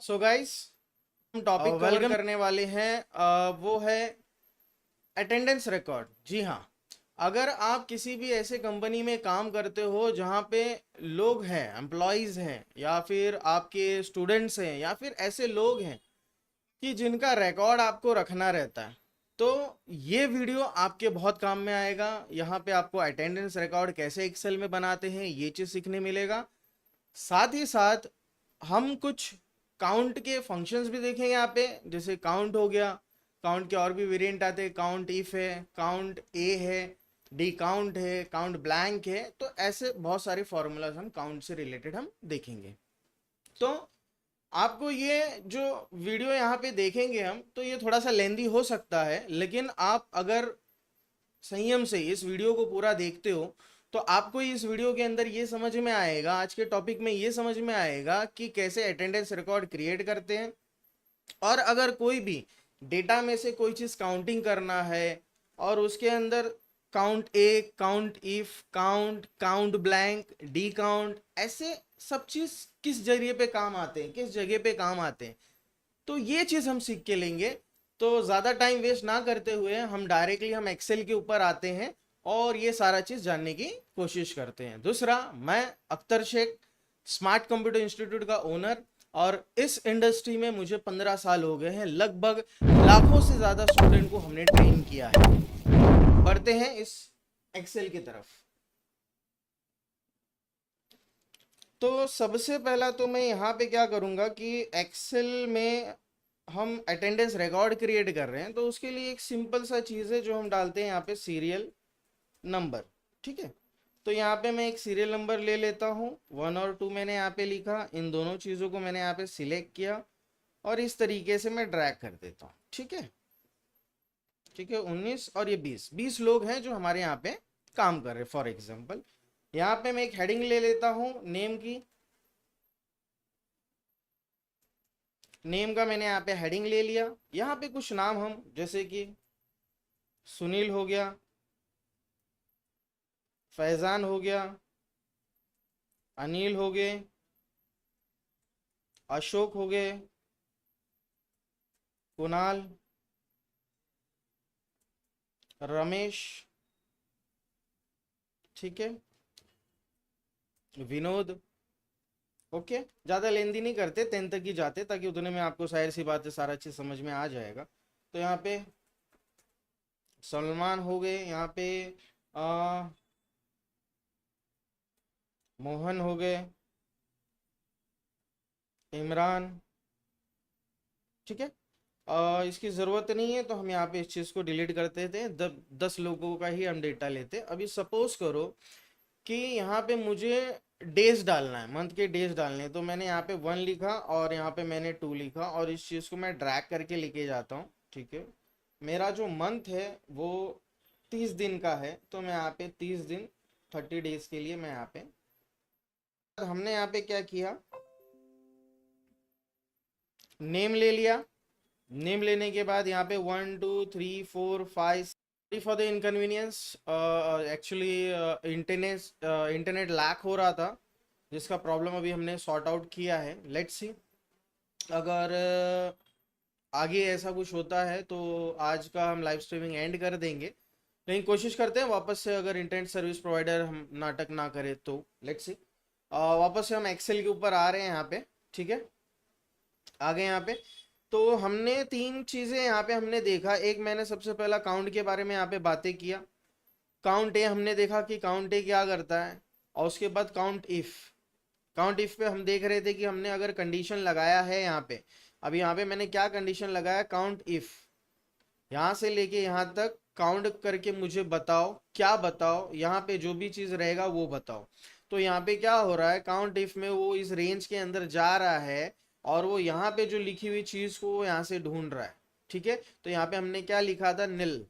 So guys, हम topic cover welcome. करने वाले हैं। वो है अटेंडेंस रिकॉर्ड। जी हाँ, अगर आप किसी भी ऐसे कंपनी में काम करते हो जहाँ पे लोग हैं, एम्प्लॉयज़ हैं, या फिर आपके स्टूडेंट्स हैं, या फिर ऐसे लोग हैं कि जिनका रिकॉर्ड आपको रखना रहता है, तो ये वीडियो आपके बहुत काम में आएगा। यहाँ पे आपको अटेंडेंस रिकॉर्ड कैसे एक्सेल में बनाते हैं ये चीज़ सीखने मिलेगा। साथ ही साथ हम कुछ काउंट के फंक्शंस भी देखेंगे यहाँ पे। जैसे काउंट हो गया, काउंट के और भी वेरिएंट आते हैं। काउंट इफ है, काउंट ए है, डी काउंट है, काउंट ब्लैंक है। तो ऐसे बहुत सारे फॉर्मूलाज हम काउंट से रिलेटेड हम देखेंगे। तो आपको ये जो वीडियो यहाँ पे देखेंगे हम, तो ये थोड़ा सा लेंदी हो सकता है, लेकिन आप अगर संयम से इस वीडियो को पूरा देखते हो तो आपको इस वीडियो के अंदर ये समझ में आएगा, आज के टॉपिक में ये समझ में आएगा कि कैसे अटेंडेंस रिकॉर्ड क्रिएट करते हैं। और अगर कोई भी डेटा में से कोई चीज़ काउंटिंग करना है और उसके अंदर count A, count if, count, count blank, D count, ऐसे सब चीज़ किस जरिए पे काम आते हैं, किस जगह पे काम आते हैं, तो ये चीज़ हम सीख के लेंगे। तो ज़्यादा टाइम वेस्ट ना करते हुए हम एक्सेल के ऊपर आते हैं और ये सारा चीज़ जानने की कोशिश करते हैं। दूसरा, मैं Akhtar Shaikh, smart computer institute का ओनर, और इस इंडस्ट्री में मुझे 15 साल हो गए हैं। लगभग लाखों से ज़्यादा स्टूडेंट को हमने ट्रेन किया है। बढ़ते हैं इस एक्सेल की तरफ। तो सबसे पहला तो मैं यहाँ पे क्या करूँगा कि एक्सेल में हम अटेंडेंस रिकॉर्ड क्रिएट कर रहे हैं, तो उसके लिए एक सिंपल सा चीज़ है जो हम डालते हैं यहाँ पे, सीरियल नंबर। ठीक है, तो यहाँ पे मैं एक सीरियल नंबर ले लेता हूँ। 1 और 2 मैंने यहाँ पे लिखा, इन दोनों चीज़ों को मैंने यहाँ पे सिलेक्ट किया और इस तरीके से मैं ड्रैग कर देता हूँ। ठीक है, ठीक है। 19 और ये 20 लोग हैं जो हमारे यहाँ पे काम कर रहे हैं। फॉर एग्जाम्पल यहाँ पे मैं एक हेडिंग ले लेता हूँ नेम की। नेम का मैंने यहाँ पे हेडिंग ले लिया। यहाँ पे कुछ नाम हम, जैसे कि सुनील हो गया, फैजान हो गया, अनिल हो गए, अशोक हो गए, कुणाल, रमेश, ठीक है, विनोद। ओके, ज़्यादा लेंदी नहीं करते, 10 तक ही जाते, ताकि उतने में आपको जाहिर सी बात है सारा चीज़ समझ में आ जाएगा। तो यहाँ पे सलमान हो गए, यहाँ पे आ, मोहन हो गए, इमरान। ठीक है, इसकी ज़रूरत नहीं है तो हम यहाँ पे इस चीज़ को डिलीट करते थे। 10 लोगों का ही हम डेटा लेते। अभी सपोज करो कि यहाँ पे मुझे डेज डालना है, मंथ के डेज डालने हैं, तो मैंने यहाँ पे 1 लिखा और यहाँ पे मैंने 2 लिखा और इस चीज़ को मैं ड्रैग करके लेके जाता हूँ। ठीक है, मेरा जो मंथ है वो 30 दिन का है, तो मैं यहाँ पे 30 दिन, 30 डेज के लिए मैं यहाँ पे, हमने यहाँ पे क्या किया, नेम ले लिया। नेम लेने के बाद यहाँ पे 1 2 3 4 5, sorry for the inconvenience, actually internet lag हो रहा था, जिसका प्रॉब्लम अभी हमने सॉर्ट आउट किया है। लेट्स सी, अगर आगे ऐसा कुछ होता है तो आज का हम लाइव स्ट्रीमिंग एंड कर देंगे, लेकिन कोशिश करते हैं वापस से, अगर इंटरनेट सर्विस प्रोवाइडर हम नाटक ना करे तो। लेट्स सी, वापस से हम एक्सेल के ऊपर आ रहे हैं यहाँ पे। ठीक है, आगे यहाँ पे तो हमने 3 चीज़ें यहाँ पे हमने देखा। एक, मैंने सबसे पहला काउंट के बारे में यहाँ पे बातें किया। काउंट ए हमने देखा कि काउंट ए क्या करता है, और उसके बाद काउंट इफ। काउंट इफ पे हम देख रहे थे कि हमने अगर कंडीशन लगाया है यहाँ पे, अब यहाँ पे मैंने क्या कंडीशन लगाया, काउंट इफ, यहाँ से लेके यहाँ तक काउंट करके मुझे बताओ, क्या बताओ, यहाँ पे जो भी चीज़ रहेगा वो बताओ। तो यहाँ पे क्या हो रहा है, काउंट इफ में वो इस रेंज के अंदर जा रहा है और वो यहाँ पे जो लिखी हुई चीज़ को वो यहाँ से ढूंढ रहा है। ठीक है, तो यहाँ पे हमने क्या लिखा था, निल,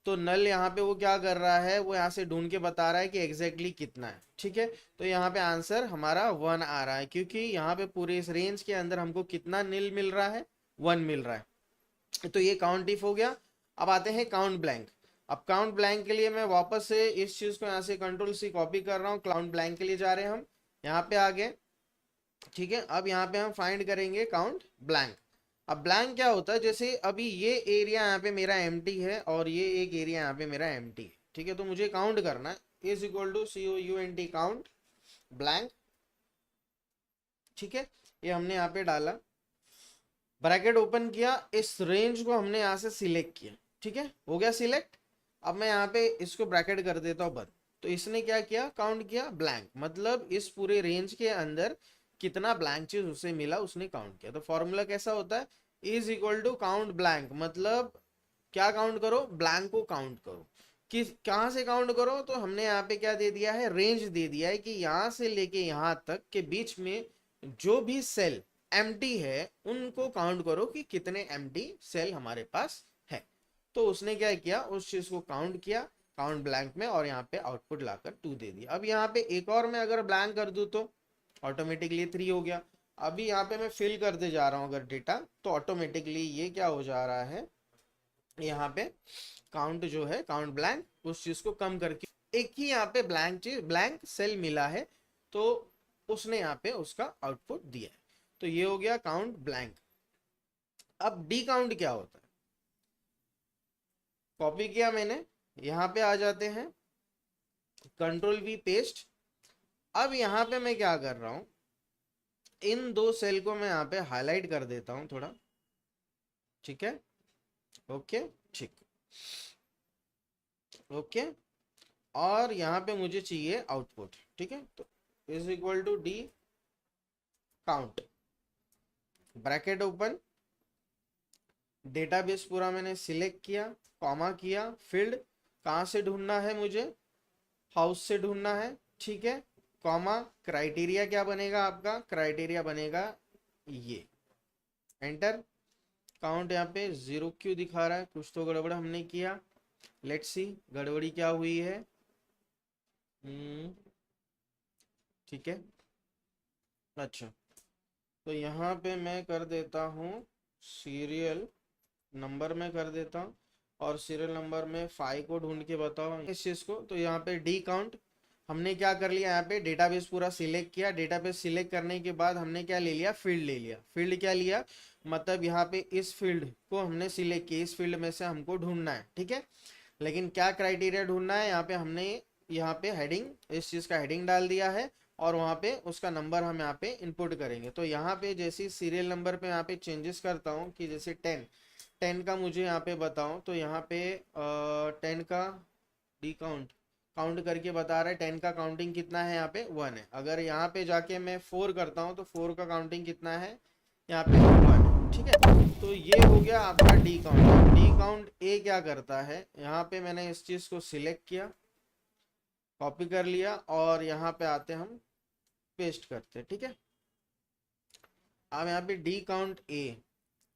तो नल यहाँ पे वो क्या कर रहा है, वो यहाँ से ढूंढ के बता रहा है कि एग्जैक्टली कितना है। ठीक है, तो यहाँ पे आंसर हमारा 1 आ रहा है, क्योंकि यहाँ पे पूरे इस रेंज के अंदर हमको कितना निल मिल रहा है, 1 मिल रहा है। तो ये काउंट इफ हो गया। अब आते हैं काउंट ब्लैंक। अब काउंट ब्लैंक के लिए मैं वापस से इस चीज को यहाँ से कंट्रोल सी कॉपी कर रहा हूँ, काउंट ब्लैंक के लिए जा रहे हैं हम, यहाँ पे आ गए। ठीक है, अब यहाँ पे हम फाइंड करेंगे काउंट ब्लैंक। अब ब्लैंक क्या होता है, जैसे अभी ये एरिया यहाँ पे मेरा एम्प्टी है और ये एक एरिया यहाँ पे मेरा एम्प्टी है, ठीक है, तो मुझे काउंट करना है। Is equal to COUNT count blank, ठीक है, ये हमने यहाँ पे डाला, ब्रैकेट ओपन किया, इस रेंज को हमने यहाँ से सिलेक्ट किया, ठीक है, हो गया सिलेक्ट। अब मैं यहाँ पे इसको ब्रैकेट कर देता हूँ बंद। तो इसने क्या किया, काउंट किया ब्लैंक, मतलब इस पूरे रेंज के अंदर कितना ब्लैंक चीज उसे मिला उसने काउंट किया। तो फॉर्मूला कैसा होता है, is equal to count blank, मतलब क्या काउंट करो, ब्लैंक को काउंट करो। किस कहाँ से काउंट करो, तो हमने यहाँ पे क्या दे दिया है, रेंज दे दिया है कि यहाँ से लेके यहाँ तक के बीच में जो भी सेल एम्प्टी है उनको काउंट करो कि कितने एम्प्टी सेल हमारे पास है। तो उसने क्या किया, उस चीज को काउंट किया काउंट ब्लैंक में, और यहाँ पे आउटपुट लाकर 2 दे दिया। अब यहाँ पे एक और मैं अगर ब्लैंक कर दूं तो ऑटोमेटिकली 3 हो गया। अभी यहाँ पे मैं फिल करते जा रहा हूँ अगर डेटा, तो ऑटोमेटिकली ये क्या हो जा रहा है, यहाँ पे काउंट जो है काउंट ब्लैंक उस चीज को कम करके एक ही यहाँ पे ब्लैंक चीज ब्लैंक सेल मिला है, तो उसने यहाँ पे उसका आउटपुट दिया है। तो ये हो गया काउंट ब्लैंक। अब डी काउंट क्या होता है, कॉपी किया मैंने, यहाँ पे आ जाते हैं, कंट्रोल V पेस्ट। अब यहाँ पे मैं क्या कर रहा हूँ, इन दो सेल को मैं यहाँ पे हाईलाइट कर देता हूँ थोड़ा, ठीक है, ओके, ठीक, ओके, और यहाँ पे मुझे चाहिए आउटपुट, ठीक है, तो is equal to D count, bracket open, database पूरा मैंने सिलेक्ट किया, कॉमा किया, फील्ड कहाँ से ढूंढना है मुझे, हाउस से ढूंढना है, ठीक है, कॉमा, क्राइटेरिया क्या बनेगा आपका, क्राइटेरिया बनेगा ये, एंटर। काउंट यहाँ पे 0 क्यों दिखा रहा है, कुछ तो गड़बड़ हमने किया, लेट्स सी गड़बड़ी क्या हुई है। ठीक है, अच्छा, तो यहाँ पे मैं कर देता हूँ सीरियल नंबर में कर देता हूँ, और सीरियल नंबर में 5 को ढूंढ के बताओ इस चीज़ को। तो यहाँ पे डी काउंट हमने क्या कर लिया, यहाँ पे डेटाबेस पूरा सिलेक्ट किया, डेटाबेस सिलेक्ट करने के बाद हमने क्या ले लिया, फील्ड ले लिया। फील्ड क्या लिया, मतलब यहाँ पे इस फील्ड को हमने सिलेक्ट किया, इस फील्ड में से हमको ढूंढना है, ठीक है, लेकिन क्या क्राइटेरिया ढूंढना है, यहाँ पे हमने यहाँ पे हेडिंग, इस चीज़ का हेडिंग डाल दिया है, और वहाँ पे उसका नंबर हम यहाँ पे इनपुट करेंगे। तो यहाँ पे जैसे सीरियल नंबर पे यहाँ पे चेंजेस करता हूँ कि जैसे 10 का मुझे यहाँ पे बताऊँ, तो यहाँ पे 10 का डी काउंट काउंट करके बता रहा है, 10 का काउंटिंग कितना है, यहाँ पे 1 है। अगर यहाँ पे जाके मैं 4 करता हूँ तो 4 का काउंटिंग कितना है, यहाँ पे 1 है, ठीक है। तो ये हो गया आपका डी काउंट। डी काउंट ए क्या करता है, यहाँ पे मैंने इस चीज़ को सिलेक्ट किया, कॉपी कर लिया, और यहाँ पे आते हम पेस्ट करते, ठीक है। अब यहाँ पे डी काउंट ए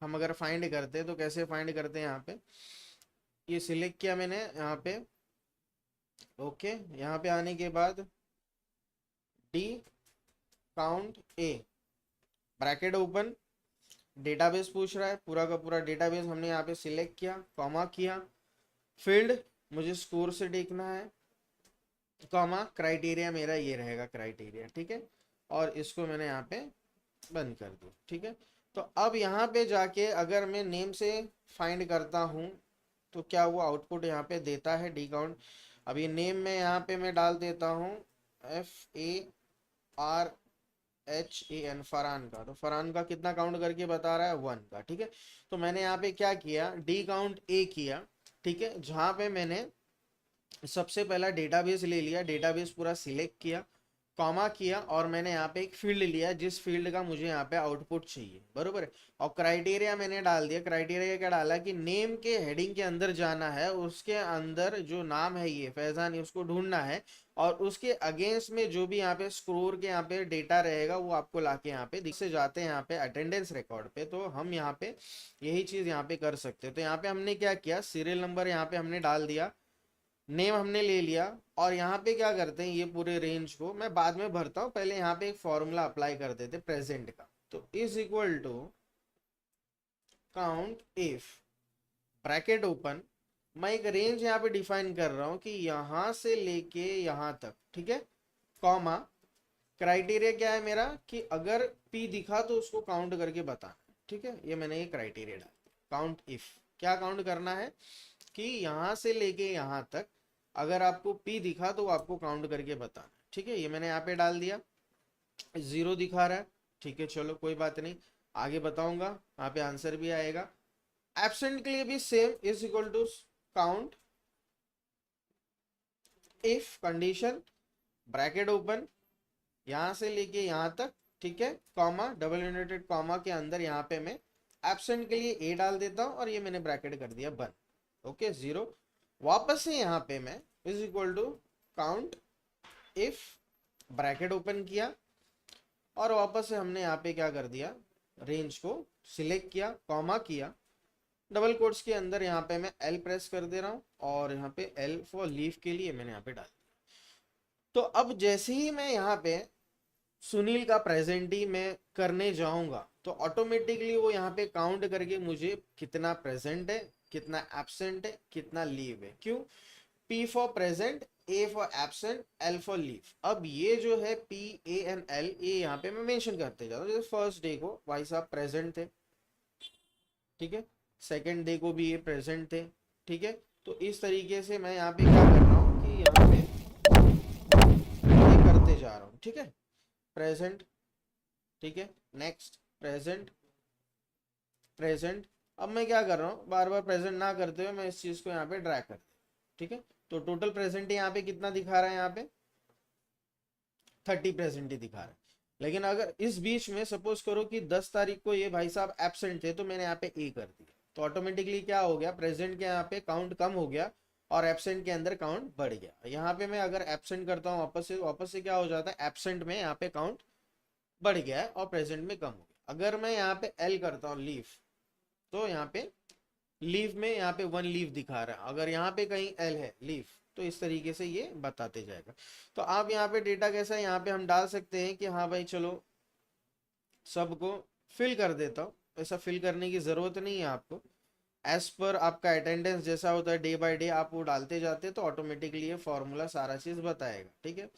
हम अगर फाइंड करते हैं तो कैसे फाइंड करते हैं, यहाँ पे ये सिलेक्ट किया मैंने यहाँ पे, ओके, यहाँ पे आने के बाद डी काउंट ए, ब्रैकेट ओपन, डेटाबेस पूछ रहा है, पूरा का पूरा डेटाबेस हमने यहाँ पे सिलेक्ट किया, कॉमा किया, फील्ड मुझे स्कोर से देखना है, कॉमा, क्राइटेरिया मेरा ये रहेगा क्राइटेरिया, ठीक है, और इसको मैंने यहाँ पे बंद कर दिया, ठीक है। तो अब यहाँ पे जाके अगर मैं नेम से फाइंड करता हूँ तो क्या वो आउटपुट यहाँ पे देता है डी काउंट। अभी नेम में यहाँ पे मैं डाल देता हूँ FARHAN, फरहान का, तो फरहान का कितना काउंट करके बता रहा है, 1 का, ठीक है। तो मैंने यहाँ पे क्या किया, डी काउंट ए किया, ठीक है, जहाँ पे मैंने सबसे पहला डेटाबेस ले लिया, डेटाबेस पूरा सिलेक्ट किया, कॉमा किया, और मैंने यहाँ पे एक फील्ड लिया जिस फील्ड का मुझे यहाँ पे आउटपुट चाहिए, बरोबर है। और क्राइटेरिया मैंने डाल दिया, क्राइटेरिया क्या डाला कि नेम के हेडिंग के अंदर जाना है, उसके अंदर जो नाम है ये फैजान, उसको ढूंढना है, और उसके अगेंस्ट में जो भी यहाँ पे स्कोर के यहाँ पे डेटा रहेगा वो आपको लाके यहाँ पे दिख से जाते हैं यहाँ पे अटेंडेंस रिकॉर्ड पे। तो हम यहाँ पे यही चीज यहाँ पे कर सकते हैं। तो यहाँ पे हमने क्या किया, सीरियल नंबर यहाँ पे हमने डाल दिया, नेम हमने ले लिया, और यहाँ पे क्या करते हैं, ये पूरे रेंज को मैं बाद में भरता हूँ, पहले यहाँ पे एक फॉर्मूला अप्लाई कर देते प्रेजेंट का। तो is equal to count if, bracket open, मैं एक रेंज यहाँ पे डिफाइन कर रहा हूँ कि यहाँ से लेके यहाँ तक, ठीक है, कॉमा, क्राइटेरिया क्या है मेरा कि अगर पी दिखा तो उसको काउंट करके बताना, ठीक है। ये मैंने ये क्राइटेरिया डाला, काउंट इफ, क्या काउंट करना है कि यहां से लेके यहां तक अगर आपको पी दिखा तो वो आपको काउंट करके बताना, ठीक है। ये मैंने यहाँ पे डाल दिया, जीरो दिखा रहा है, ठीक है, चलो कोई बात नहीं, आगे बताऊंगा, यहाँ पे आंसर भी आएगा। एब्सेंट के लिए भी same, is equal to count if condition, bracket open, यहां से लेके यहां तक, ठीक है, कॉमा, डबल यूनाइटेड कॉमा के अंदर यहाँ पे मैं एब्सेंट के लिए ए डाल देता हूं और ये मैंने ब्रैकेट कर दिया बंद, ओके, जीरो। वापस से यहाँ पे मैं is equal to count if, bracket open किया, और वापस से हमने यहाँ पे क्या कर दिया, रेंज को सिलेक्ट किया, कॉमा किया, डबल कोट्स के अंदर यहाँ पे मैं एल प्रेस कर दे रहा हूँ और यहाँ पे एल फॉर लीफ के लिए मैंने यहाँ पे डाल दिया। तो अब जैसे ही मैं यहाँ पे सुनील का प्रेजेंट ही मैं करने जाऊंगा तो ऑटोमेटिकली वो यहाँ पे काउंट करके मुझे कितना प्रेजेंट है, कितना एब्सेंट है, कितना लीव है, क्यों, P for present, A for absent, L for leave. अब ये जो है P, A एंड L, ये यहाँ पे मैं मेंशन करते जा रहा हूँ। जैसे फर्स्ट डे को भाई साहब प्रेजेंट थे, ठीक है, सेकेंड डे को भी ये प्रेजेंट थे, ठीक है। तो इस तरीके से मैं यहाँ पे क्या कर रहा हूँ कि यहाँ पे ये करते जा रहा हूँ, ठीक है, प्रेजेंट, ठीक है, नेक्स्ट प्रेजेंट, प्रेजेंट। अब मैं क्या कर रहा हूँ, बार बार प्रेजेंट ना करते हुए मैं इस चीज को यहाँ पे ड्रैग कर, ठीक है। तो टोटल प्रेजेंट यहाँ पे कितना दिखा रहा है, यहाँ पे 30 प्रेजेंट ही दिखा रहा है। लेकिन अगर इस बीच में सपोज करो कि 10 तारीख को ये भाई साहब एब्सेंट थे तो मैंने यहाँ पे ए कर दिया, तो ऑटोमेटिकली क्या हो गया, प्रेजेंट के यहाँ पे काउंट कम हो गया और एब्सेंट के अंदर काउंट बढ़ गया। यहाँ पे मैं अगर एब्सेंट करता हूँ वापस से क्या हो जाता है, एब्सेंट में यहाँ पे काउंट बढ़ गया है और प्रेजेंट में कम हो गया। अगर मैं यहाँ पे एल करता हूँ लीव, तो यहाँ पे लीव में यहाँ पे 1 लीव दिखा रहा है, अगर यहाँ पे कहीं एल है लीव तो इस तरीके से ये बताते जाएगा। तो आप यहाँ पे डेटा कैसा है, यहाँ पे हम डाल सकते हैं कि हाँ भाई चलो सबको फिल कर देता हूँ, ऐसा फिल करने की जरूरत नहीं है आपको, एज पर आपका अटेंडेंस जैसा होता है डे बाय डे आप वो डालते जाते हैं तो ऑटोमेटिकली ये फॉर्मूला सारा चीज बताएगा, ठीक है।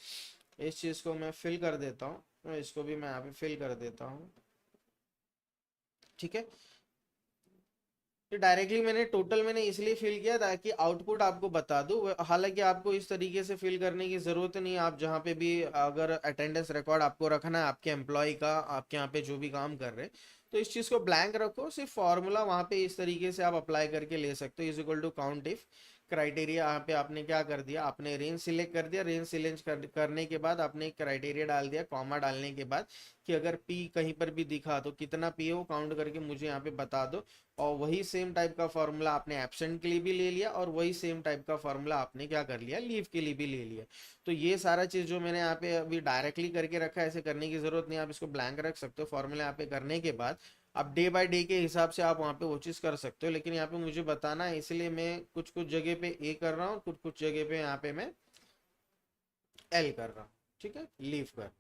इस चीज को मैं फिल कर देता हूँ, तो इसको भी मैं यहाँ पे फिल कर देता हूँ, ठीक है। तो डायरेक्टली मैंने टोटल मैंने इसलिए फिल किया ताकि आउटपुट आपको बता दूं, हालांकि आपको इस तरीके से फिल करने की जरूरत नहीं है। आप जहाँ पे भी अगर अटेंडेंस रिकॉर्ड आपको रखना है आपके एम्प्लॉय का, आपके यहाँ पे जो भी काम कर रहे हैं, तो इस चीज को ब्लैंक रखो, सिर्फ फॉर्मूला वहां पे इस तरीके से आप अप्लाई करके ले सकते हो, is equal to count if criteria. यहाँ पे आपने क्या कर दिया, आपने रेंज सिलेक्ट कर दिया, रेंज सिलेक्ट करने के बाद आपने क्राइटेरिया डाल दिया, कॉमा डालने के बाद कि अगर पी कहीं पर भी दिखा तो कितना पी है वो काउंट करके मुझे यहाँ पे बता दो। और वही सेम टाइप का फॉर्मूला आपने एब्सेंट के लिए भी ले लिया और वही सेम टाइप का फॉर्मूला आपने क्या कर लिया, लीव के लिए भी ले लिया। तो ये सारा चीज जो मैंने यहाँ पे अभी डायरेक्टली करके रखा है, ऐसे करने की जरूरत नहीं, आप इसको ब्लैंक रख सकते हो। फॉर्मूला यहाँ पे करने के बाद अब डे बाय डे के हिसाब से आप वहाँ पे वो चीज कर सकते हो, लेकिन यहाँ पे मुझे बताना है इसलिए मैं कुछ कुछ जगह पे ए कर रहा हूँ, कुछ कुछ जगह पे यहाँ पे मैं एल कर रहा हूँ, ठीक है, लीव कर।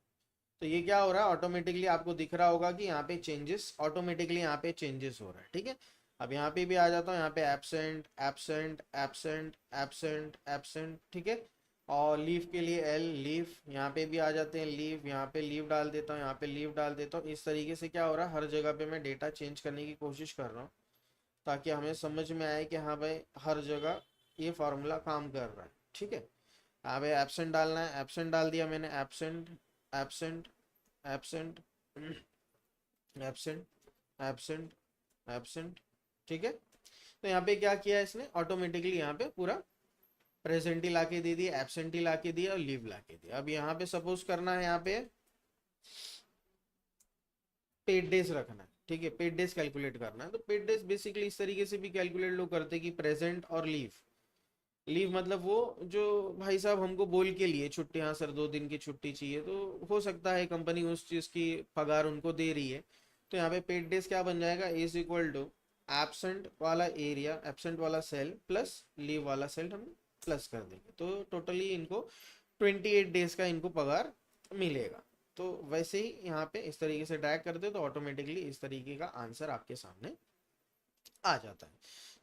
तो ये क्या हो रहा है, ऑटोमेटिकली आपको दिख रहा होगा कि यहाँ पे चेंजेस, ऑटोमेटिकली यहाँ पे चेंजेस हो रहा है, ठीक है। अब यहाँ पे भी आ जाता हूँ, यहाँ पे absent absent absent absent absent, ठीक है। और लीव के लिए एल लीव, यहाँ पे भी आ जाते हैं लीव, यहाँ पे लीव डाल देता हूँ, यहाँ पे लीव डाल देता हूँ। इस तरीके से क्या हो रहा है, हर जगह पे मैं डेटा चेंज करने की कोशिश कर रहा हूँ ताकि हमें समझ में आए कि हाँ भाई हर जगह ये फार्मूला काम कर रहा है, ठीक है। यहाँ पे एब्सेंट डालना है, एब्सेंट डाल दिया मैंने, absent absent absent absent absent absent, ठीक है। तो यहाँ पे क्या किया इसने, ऑटोमेटिकली यहाँ पे पूरा प्रेजेंट ही लाके दे दिया, एब्सेंट ही लाके दिया और लीव लाके दिया। अब यहाँ पे सपोज करना है, यहाँ पे पेड डेज रखना है, ठीक है, पेड डेज कैलकुलेट करना है। तो पेड डेज बेसिकली इस तरीके से भी कैलकुलेट लोग करते हैं कि प्रेजेंट और लीव, लीव मतलब वो जो भाई साहब हमको बोल के लिए छुट्टी, हाँ सर 2 दिन की छुट्टी चाहिए, तो हो सकता है कंपनी उस चीज की पगार उनको दे रही है। तो यहाँ पे पेड डेज क्या बन जाएगा, इज इक्वल टू एब्सेंट वाला एरिया, एब्सेंट वाला सेल प्लस लीव वाला सेल हम प्लस कर देंगे, तो टोटली इनको 28 डेज का इनको पगार मिलेगा। तो वैसे ही यहाँ पे इस तरीके से ड्रैग कर दे तो ऑटोमेटिकली इस तरीके का आंसर आपके सामने आ जाता है,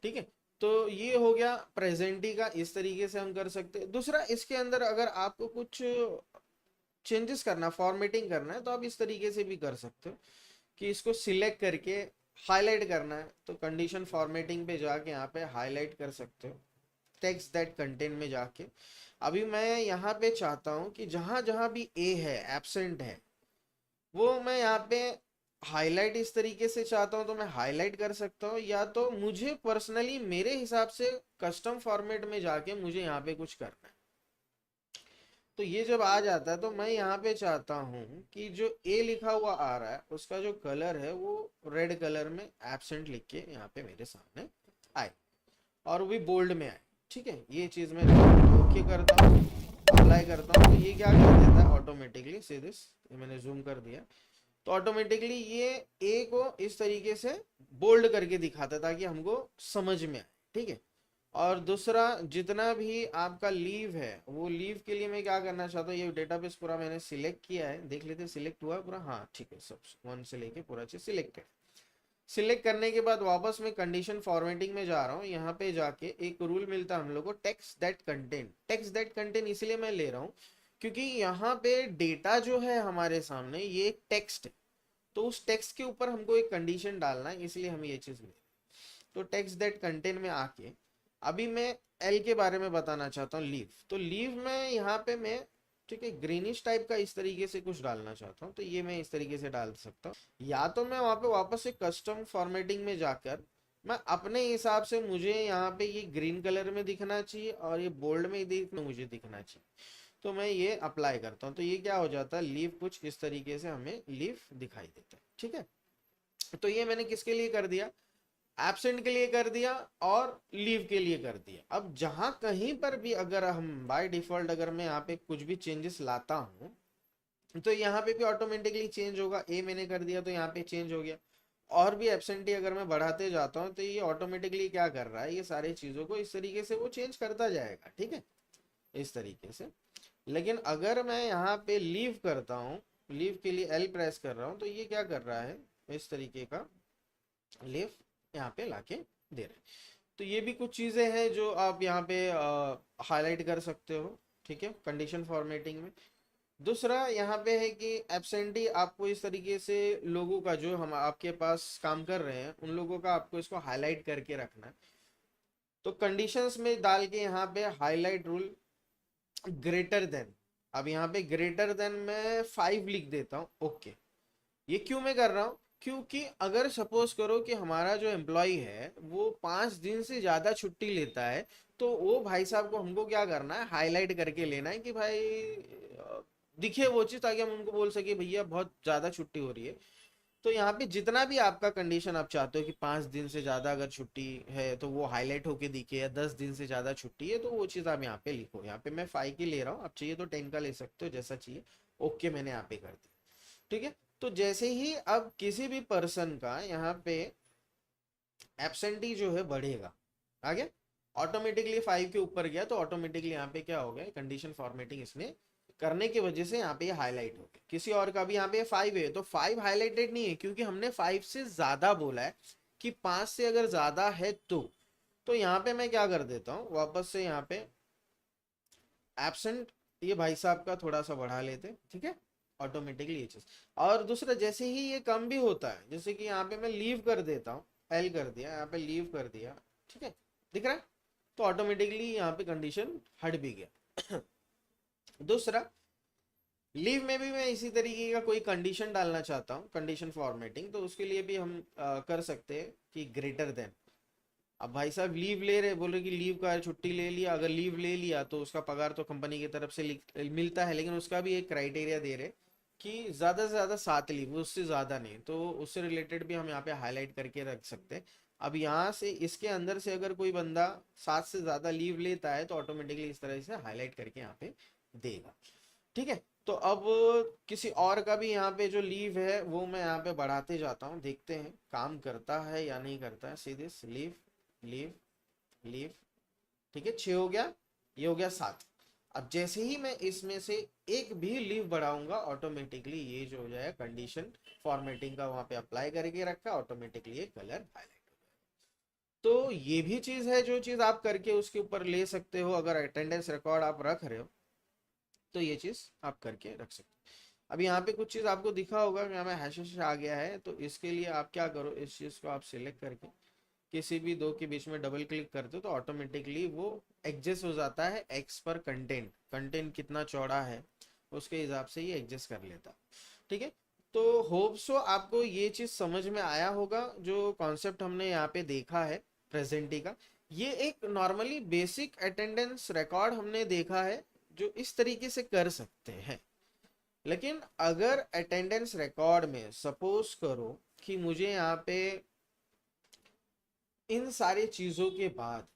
ठीक है। तो ये हो गया प्रेजेंटी का, इस तरीके से हम कर सकते हैं। दूसरा इसके अंदर अगर आपको कुछ चेंजेस करना, फॉर्मेटिंग करना है, तो आप इस तरीके से भी कर सकते हो कि इसको सिलेक्ट करके हाईलाइट करना है तो कंडीशन फॉर्मेटिंग पे जाके यहाँ पे हाईलाइट कर सकते हो टेक्स्ट दैट कंटेंट में जाके। अभी मैं यहाँ पे चाहता हूँ कि जहां जहां भी ए है, एब्सेंट है, वो मैं यहाँ पे हाईलाइट इस तरीके से चाहता हूँ तो मैं हाईलाइट कर सकता हूँ, या तो मुझे पर्सनली मेरे हिसाब से कस्टम फॉर्मेट में जाके मुझे यहाँ पे कुछ करना है। तो ये जब आ जाता है तो मैं यहाँ पे चाहता हूँ कि जो ए लिखा हुआ आ रहा है उसका जो कलर है वो रेड कलर में एब्सेंट लिख के यहाँ पे मेरे सामने आए, और वो भी बोल्ड में आए। ठीक है, ये चीज़ मैं ओके करता हूँ, अप्लाई करता हूँ, तो ये क्या कर देता है ऑटोमेटिकली, सी दिस, ये मैंने जूम कर दिया, तो ऑटोमेटिकली ये ए को इस तरीके से बोल्ड करके दिखाता है ताकि हमको समझ में आए। ठीक है, और दूसरा जितना भी आपका लीव है वो लीव के लिए मैं क्या करना चाहता हूँ, ये डेटाबेस पूरा मैंने सिलेक्ट किया है, देख लेते सिलेक्ट हुआ है पूरा, हाँ ठीक है, सब वन से लेके पूरा चीज सिलेक्टेड। सिलेक्ट करने के बाद वापस मैं कंडीशन फॉर्मेटिंग में जा रहा हूँ, यहाँ पे जाके एक रूल मिलता है हम लोग को, text that content. Text that content इसलिए मैं ले रहा हूँ क्योंकि यहाँ पे डेटा जो है हमारे सामने ये एक टेक्स्ट है, तो उस टेक्स्ट के ऊपर हमको एक कंडीशन डालना है, इसलिए हम ये चीज ले रहे हैं। तो टेक्स्ट दैट कंटेंट में आके अभी मैं एल के बारे में बताना चाहता हूँ, लीव। तो लीव में यहाँ पे मैं, ठीक है, ग्रीनिश टाइप का इस तरीके से कुछ डालना चाहता हूँ, तो ये मैं इस तरीके से डाल सकता हूँ, या तो मैं वहाँ पे वापस से कस्टम फॉर्मेटिंग में जाकर मैं अपने हिसाब से, मुझे यहाँ पे ये ग्रीन कलर में दिखना चाहिए और ये बोल्ड में मुझे दिखना चाहिए, तो मैं ये अप्लाई करता हूँ, तो ये क्या हो जाता है, लीव कुछ इस तरीके से हमें लीव दिखाई देता है। ठीक है, तो ये मैंने किसके लिए कर दिया, एब्सेंट के लिए कर दिया और लीव के लिए कर दिया। अब जहां कहीं पर भी अगर हम बाय डिफॉल्ट अगर मैं यहाँ पे कुछ भी चेंजेस लाता हूँ तो यहाँ पे भी ऑटोमेटिकली चेंज होगा, ए मैंने कर दिया तो यहाँ पे चेंज हो गया, और भी एब्सेंटी अगर मैं बढ़ाते जाता हूँ तो ये ऑटोमेटिकली क्या कर रहा है, ये सारी चीजों को इस तरीके से वो चेंज करता जाएगा। ठीक है, इस तरीके से। लेकिन अगर मैं यहाँ पे लीव करता हूँ, लीव के लिए एल प्रेस कर रहा हूँ, तो ये क्या कर रहा है, इस तरीके का लीव यहाँ पे लाके दे रहे हैं। तो ये भी कुछ चीजें हैं जो आप यहाँ पे हाईलाइट कर सकते हो। ठीक है, कंडीशन फॉर्मेटिंग में। दूसरा यहाँ पे है कि एब्सेंटी आपको इस तरीके से लोगों का, जो हम आपके पास काम कर रहे हैं उन लोगों का आपको इसको हाईलाइट करके रखना है, तो कंडीशंस में डाल के यहाँ पे हाईलाइट रूल ग्रेटर देन, अब यहाँ पे ग्रेटर देन मैं 5 लिख देता हूँ। ओके, ये क्यों मैं कर रहा हूँ, क्योंकि अगर सपोज करो कि हमारा जो एम्प्लॉय है वो 5 दिन से ज्यादा छुट्टी लेता है, तो वो भाई साहब को हमको क्या करना है, हाईलाइट करके लेना है कि भाई दिखे वो चीज, ताकि हम उनको बोल सके भैया बहुत ज्यादा छुट्टी हो रही है। तो यहाँ पे जितना भी आपका कंडीशन आप चाहते हो कि 5 दिन से ज्यादा अगर छुट्टी है तो वो हाईलाइट होके दिखे, या 10 दिन से ज्यादा छुट्टी है तो वो चीज आप यहाँ पे लिखो। यहाँ पे मैं 5 की ले रहा हूँ, आप चाहिए तो 10 का ले सकते हो, जैसा चाहिए। ओके, मैंने यहाँ पे कर दिया। ठीक है, तो जैसे ही अब किसी भी पर्सन का यहाँ पे एब्सेंटी जो है बढ़ेगा, आ गया ऑटोमेटिकली 5 के ऊपर गया, तो ऑटोमेटिकली यहाँ पे क्या हो गया, कंडीशन फॉर्मेटिंग इसने करने की वजह से यहाँ पे हाईलाइट हो गया। किसी और का भी यहाँ पे 5 है तो 5 हाईलाइटेड नहीं है, क्योंकि हमने 5 से ज्यादा बोला है कि 5 से अगर ज्यादा है तो यहाँ पे मैं क्या कर देता हूँ, वापस से यहाँ पे एब्सेंट ये भाई साहब का थोड़ा सा बढ़ा लेते। ठीक है, ऑटोमेटिकली ये चीज। और दूसरा, जैसे ही ये कम भी होता है, जैसे कि यहाँ पे मैं लीव कर देता हूँ, एल कर दिया, यहाँ पे लीव कर दिया, ठीक है, दिख रहा है, तो ऑटोमेटिकली यहाँ पे कंडीशन हट भी गया। दूसरा, लीव में भी मैं इसी तरीके का कोई कंडीशन डालना चाहता हूँ, कंडीशन फॉर्मेटिंग, तो उसके लिए भी हम कर सकते हैं कि ग्रेटर देन। अब भाई साहब लीव ले रहे, बोल रहे कि लीव का छुट्टी ले लिया, अगर लीव ले लिया तो उसका पगार तो कंपनी की तरफ से मिलता है, लेकिन उसका भी एक क्राइटेरिया दे रहे कि ज्यादा से ज्यादा 7 लीव, उससे ज्यादा नहीं, तो उससे रिलेटेड भी हम यहाँ पे हाईलाइट करके रख सकते हैं। अब यहाँ से इसके अंदर से अगर कोई बंदा 7 से ज्यादा लीव लेता है तो ऑटोमेटिकली इस तरह से हाईलाइट करके यहाँ पे देगा। ठीक है, तो अब किसी और का भी यहाँ पे जो लीव है वो मैं यहाँ पे बढ़ाते जाता हूँ, देखते हैं काम करता है या नहीं करता है। सीधे लीव, लीव, लीव, ठीक है, 6 हो गया, ये हो गया 7। अब जैसे ही मैं इसमें से एक भी लीव बढ़ाऊंगा, ऑटोमेटिकली ये जो हो जाए कंडीशन फॉर्मेटिंग का वहां पे अप्लाई करके रखा, ऑटोमेटिकली ये कलर हाईलाइट हो जाएगा। तो ये भी चीज है जो चीज आप करके उसके ऊपर ले सकते हो, अगर अटेंडेंस रिकॉर्ड आप रख रहे हो तो ये चीज़ आप करके रख सकते हैं। अभी यहाँ पे कुछ चीज़ आपको दिखा होगा कि हमें हैश आ गया है, तो इसके लिए आप क्या करो, इस चीज़ को आप सिलेक्ट करके किसी भी दो के बीच में डबल क्लिक करते हो तो ऑटोमेटिकली वो एडजस्ट हो जाता है एक्स पर कंटेंट, कंटेंट कितना चौड़ा है उसके हिसाब से ये एडजस्ट कर लेता। ठीक है, तो होप सो आपको ये चीज़ समझ में आया होगा जो कॉन्सेप्ट हमने यहाँ पे देखा है प्रेजेंटी का। ये एक नॉर्मली बेसिक अटेंडेंस रिकॉर्ड हमने देखा है जो इस तरीके से कर सकते हैं। लेकिन अगर अटेंडेंस रिकॉर्ड में सपोज करो कि मुझे यहाँ पे इन सारी चीज़ों के बाद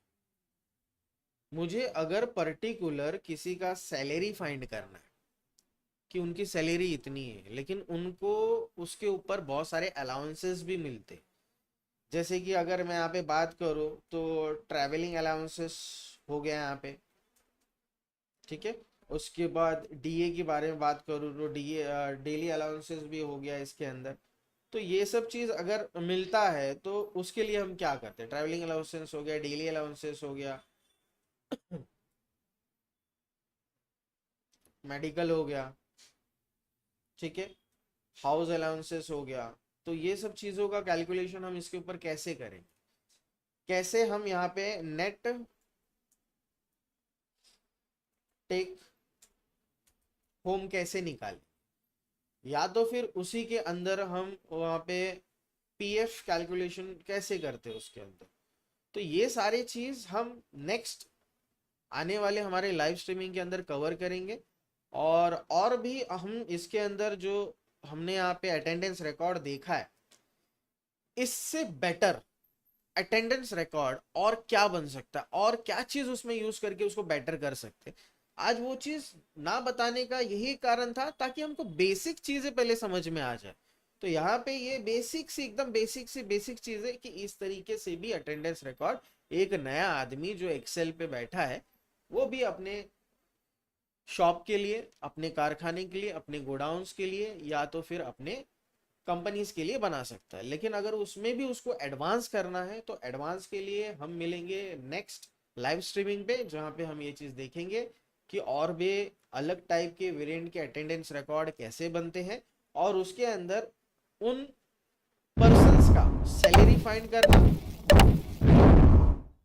मुझे अगर पर्टिकुलर किसी का सैलरी फाइंड करना है कि उनकी सैलरी इतनी है लेकिन उनको उसके ऊपर बहुत सारे अलाउंसेस भी मिलते, जैसे कि अगर मैं यहाँ पे बात करूँ तो ट्रैवलिंग अलाउंसेस हो गया यहाँ पे। ठीक है, उसके बाद डीए के बारे में बात करूँ तो डीए डेली अलाउंसेस भी हो गया इसके अंदर। तो ये सब चीज़ अगर मिलता है तो उसके लिए हम क्या करते हैं, ट्रैवलिंग अलाउंसेस हो गया, डेली अलाउंसेस हो गया, मेडिकल हो गया, ठीक है, हाउस अलाउंसेस हो गया। तो ये सब चीज़ों का कैलकुलेशन हम इसके ऊपर कैसे करें, कैसे हम यहाँ पे नेट टेक होम कैसे निकालें, या तो फिर उसी के अंदर हम वहाँ पे पीएफ कैलकुलेशन कैसे करते हैं उसके अंदर। तो ये सारी चीज़ हम नेक्स्ट आने वाले हमारे लाइव स्ट्रीमिंग के अंदर कवर करेंगे। और भी हम इसके अंदर जो हमने यहाँ पे अटेंडेंस रिकॉर्ड देखा है इससे बेटर अटेंडेंस रिकॉर्ड और क्या बन सकता है और क्या चीज उसमें यूज करके उसको बेटर कर सकते हैं। आज वो चीज ना बताने का यही कारण था ताकि हमको बेसिक चीजें पहले समझ में आ जाए। तो यहाँ पे ये बेसिक सी एकदम बेसिक चीज है कि इस तरीके से भी अटेंडेंस रिकॉर्ड एक नया आदमी जो एक्सेल पे बैठा है वो भी अपने शॉप के लिए, अपने कारखाने के लिए, अपने गोडाउन्स के लिए या तो फिर अपने कंपनीज के लिए बना सकता है। लेकिन अगर उसमें भी उसको एडवांस करना है तो एडवांस के लिए हम मिलेंगे नेक्स्ट लाइव स्ट्रीमिंग पे जहाँ पे हम ये चीज़ देखेंगे कि और भी अलग टाइप के वेरिएंट के अटेंडेंस रिकॉर्ड कैसे बनते हैं और उसके अंदर उन पर्सन्स का सैलरी फाइंड करना,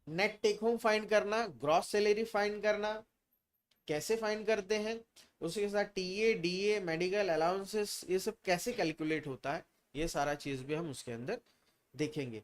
नेट टेक होम फाइंड करना, ग्रॉस सैलरी फाइंड करना कैसे फाइंड करते हैं, उसके साथ टीए डीए मेडिकल अलाउंसेस ये सब कैसे कैलकुलेट होता है, ये सारा चीज़ भी हम उसके अंदर देखेंगे।